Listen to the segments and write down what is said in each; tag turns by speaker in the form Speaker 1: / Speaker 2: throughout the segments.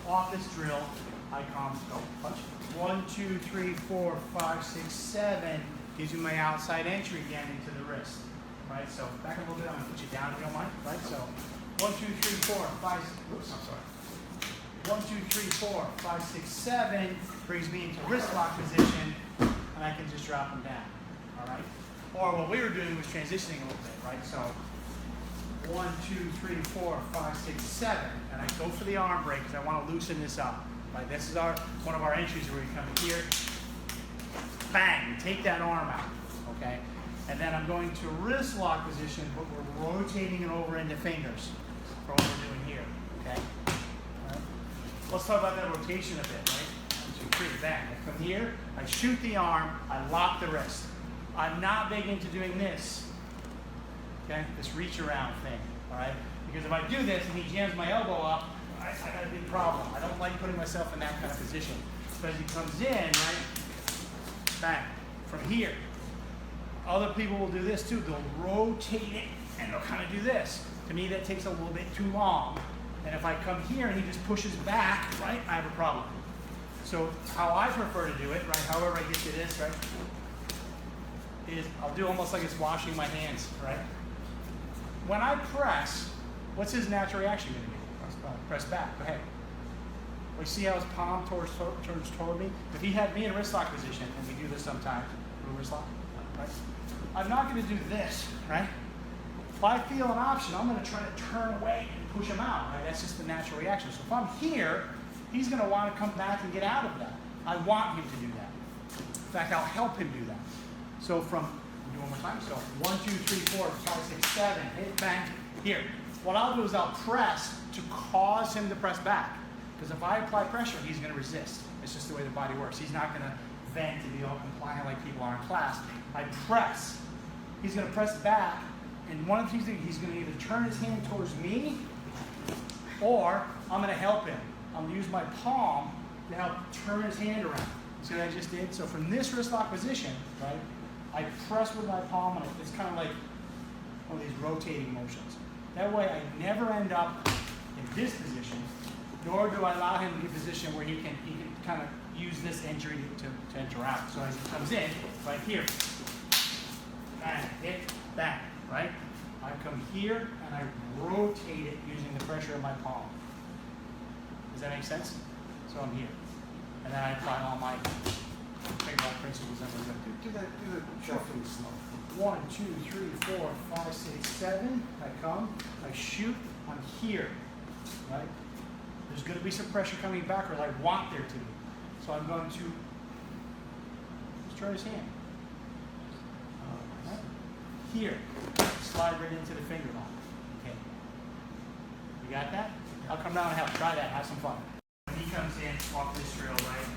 Speaker 1: off this drill, I come, go, punch. 1, 2, 3, 4, 5, 6, 7, gives you my outside entry again into the wrist, right? So back a little bit, I'm gonna put you down if you don't mind, right? So 1, 2, 3, 4, 5, oops, I'm sorry. 1, 2, 3, 4, 5, 6, 7 brings me into wrist lock position, and I can just drop them down, all right? Or what we were doing was transitioning a little bit, right? So 1, 2, 3, 4, 5, 6, 7, and I go for the arm break because I want to loosen this up. Right? This is one of our entries where you come in here, bang, you take that arm out, okay? And then I'm going to wrist lock position, but we're rotating it over into fingers for what we're doing here, okay? All right. Let's talk about that rotation a bit, right? 1, 2, 3, bang. I come here, I shoot the arm, I lock the wrist. I'm not big into doing this, okay? This reach around thing, all right? Because if I do this and he jams my elbow up, I got a big problem. I don't like putting myself in that kind of position. So as he comes in, right, bang, from here. Other people will do this too. They'll rotate it and they'll kind of do this. To me, that takes a little bit too long. And if I come here and he just pushes back, right, I have a problem. So how I prefer to do it, right, however I get to this, right, is I'll do almost like it's washing my hands, right? When I press, what's his natural reaction going to be? Press back. Go ahead. We see how his palm turns toward me. If he had me in wrist lock position, and we do this sometimes, wrist lock, right? I'm not going to do this, right? If I feel an option, I'm going to try to turn away and push him out. Right? That's just the natural reaction. So if I'm here, he's going to want to come back and get out of that. I want him to do that. In fact, I'll help him do that. So from, we'll do one more time. So 1, 2, 3, 4, 5, 6, 7, hit, bang, here. What I'll do is I'll press to cause him to press back. Because if I apply pressure, he's going to resist. It's just the way the body works. He's not going to vent and be all compliant like people are in class. I press. He's going to press back, and one of the things he's going to either turn his hand towards me, or I'm going to help him. I'm going to use my palm to help turn his hand around. See what I just did? So from this wrist lock position, right, I press with my palm, and it's kind of like one of these rotating motions. That way I never end up in this position, nor do I allow him to get a position where he can kind of use this entry to enter out. So as he comes in, right here, bang, hit, bang, right? I come here and I rotate it using the pressure of my palm. Does that make sense? So I'm here. And then I apply all my finger lock principles and we're going to do the shuffling slow. 1, 2, 3, 4, 5, 6, 7. I come, I shoot, I'm here, right? There's going to be some pressure coming back, or I want there to be. So I'm going to just turn his hand. Right. Here, slide right into the finger lock. Okay. You got that? I'll come down and help. Try that. Have some fun. When he comes in off this drill, right?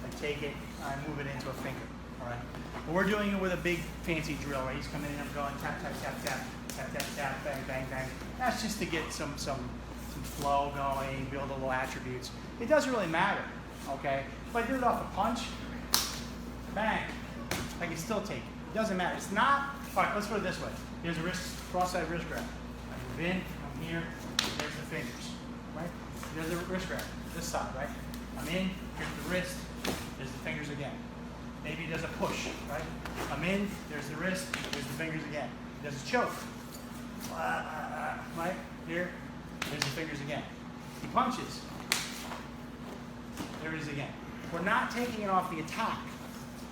Speaker 1: I take it, I move it into a finger. All right. But we're doing it with a big fancy drill, right? He's coming in, I'm going tap, tap, tap, tap, tap, tap, tap, bang, bang, bang. That's just to get some flow going, build a little attributes. It doesn't really matter, okay? If I do it off a punch, bang, I can still take it. It doesn't matter. It's not, all right, let's put it this way. Here's a wrist, cross-side wrist grab. I move in, I'm here, there's the fingers, right? There's the wrist grab, this side, right? I'm in, here's the wrist, there's the fingers again. Maybe he does a push, right? I'm in, there's the wrist, there's the fingers again. He does a choke, right? Here, there's the fingers again. He punches. There it is again. We're not taking it off the attack.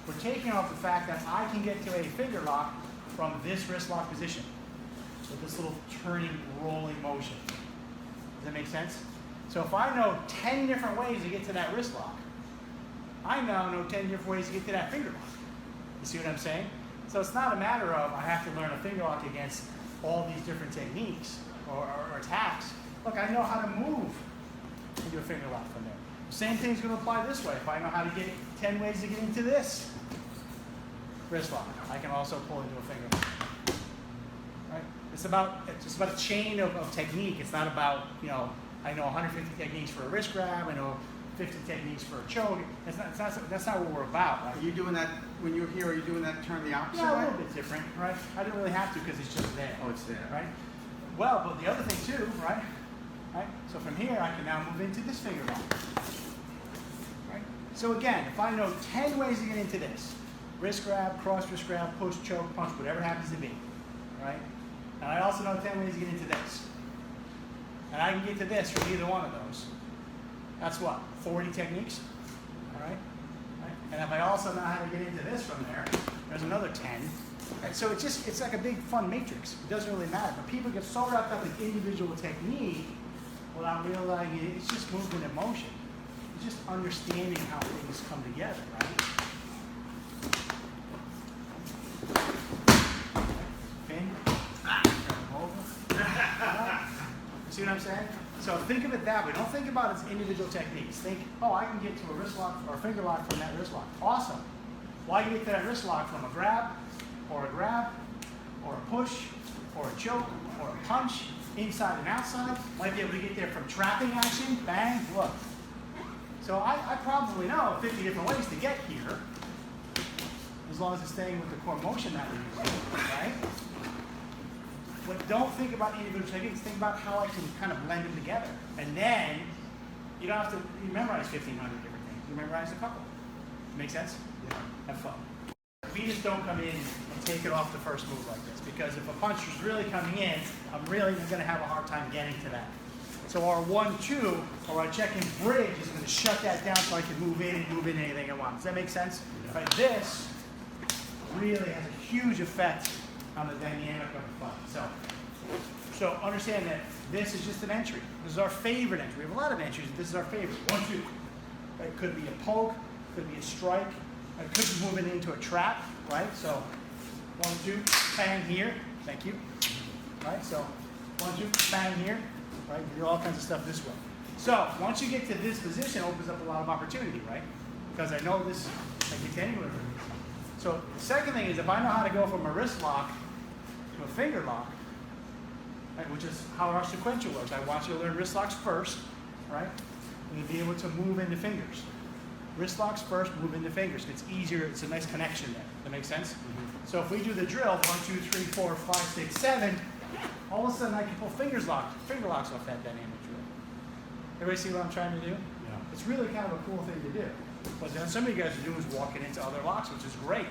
Speaker 1: We're taking off the fact that I can get to a finger lock from this wrist lock position with this little turning, rolling motion. Does that make sense? So if I know 10 different ways to get to that wrist lock, I now know 10 different ways to get to that finger lock. You see what I'm saying? So it's not a matter of I have to learn a finger lock against all these different techniques or attacks. Look, I know how to move into a finger lock from there. Same thing's going to apply this way. If I know how to get 10 ways to get into this wrist lock, I can also pull into a finger lock. Right? It's just about a chain of technique. It's not about, I know 150 techniques for a wrist grab. I know 50 techniques for a choke. That's not what we're about. Right?
Speaker 2: Are you doing that when you're here? Are you doing that turn the opposite way?
Speaker 1: Yeah, a little bit different, right? I didn't really have to because it's just there.
Speaker 2: Oh, it's there.
Speaker 1: Right? Well, but the other thing too, right? Right? So from here, I can now move into this finger lock. Right? So again, if I know 10 ways to get into this, wrist grab, cross wrist grab, push, choke, punch, whatever it happens to be, right? And I also know 10 ways to get into this. And I can get to this from either one of those. That's what, 40 techniques? All right? And if I also know how to get into this from there, there's another 10. Right? So it's like a big fun matrix. It doesn't really matter. But people get so wrapped up in individual technique without realizing it's just movement and motion. It's just understanding how things come together, right? Pin. See what I'm saying? So think of it that way. Don't think about its individual techniques. Think, oh, I can get to a wrist lock or a finger lock from that wrist lock. Awesome. Well, I can get to that wrist lock from a grab, or a push, or a choke, or a punch, inside and outside. Might be able to get there from trapping action, bang, look. So I probably know 50 different ways to get here, as long as it's staying with the core motion that we're using, right? But don't think about individual techniques. Think about how I can kind of blend them together. And then you don't have to memorize 1,500 different things. You memorize a couple. Make sense? Yeah. Have fun. We just don't come in and take it off the first move like this, because if a puncher's really coming in, I'm really going to have a hard time getting to that. So our 1-2 or our check-in bridge is going to shut that down so I can move in and move in anything I want. Does that make sense? Yeah. Right, this really has a huge effect on the dynamic of the fight. So understand that this is just an entry. This is our favorite entry. We have a lot of entries. This is our favorite. 1-2. It could be a poke, could be a strike, it could be moving into a trap, right? So 1-2, bang here. Thank you. Right? So 1-2, bang here. Right? You do all kinds of stuff this way. So once you get to this position, it opens up a lot of opportunity, right? Because I know this, I get to anywhere. So the second thing is, if I know how to go from a wrist lock to a finger lock, right, which is how our sequential works. I want you to learn wrist locks first, right? And you'll be able to move into fingers. Wrist locks first, move into fingers. It's easier, it's a nice connection there. That makes sense? Mm-hmm. So if we do the drill, 1, 2, 3, 4, 5, 6, 7, all of a sudden I can pull finger locks off that dynamic drill. Everybody see what I'm trying to do? Yeah. It's really kind of a cool thing to do. What then some of you guys are doing is walking into other locks, which is great,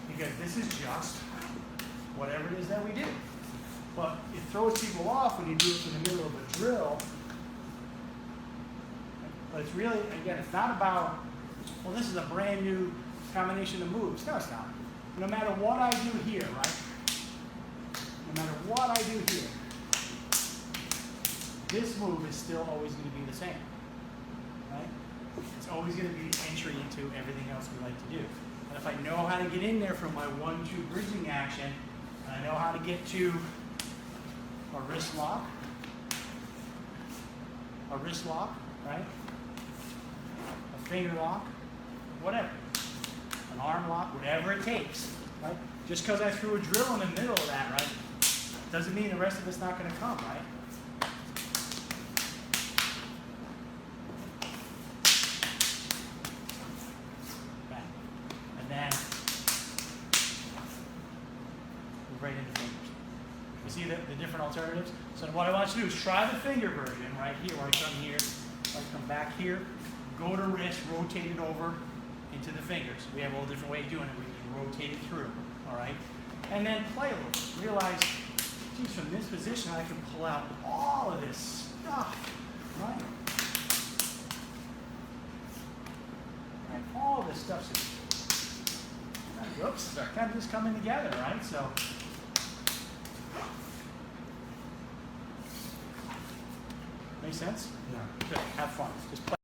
Speaker 1: because this is just whatever it is that we do. But it throws people off when you do it in the middle of a drill. But it's really, again, it's not about, well, this is a brand new combination of moves. No, it's not. No matter what I do here, right? No matter what I do here, this move is still always going to be the same. Right? It's always going to be the entry into everything else we like to do. And if I know how to get in there from my 1-2 bridging action, and I know how to get to a wrist lock, right? A finger lock, whatever. An arm lock, whatever it takes, right? Just because I threw a drill in the middle of that, right, doesn't mean the rest of it's not going to come, right? Back. And then move right into fingers. You see the different alternatives? So what I want you to do is try the finger version right here, where I come here, I come back here, go to wrist, rotate it over into the fingers. We have all different ways of doing it. We can rotate it through, all right? And then play a little bit. Realize, geez, from this position I can pull out all of this stuff, right? Right? All this stuff's kind of just coming together, right? So. Make sense?
Speaker 2: Yeah.
Speaker 1: Good. Have fun. Just play.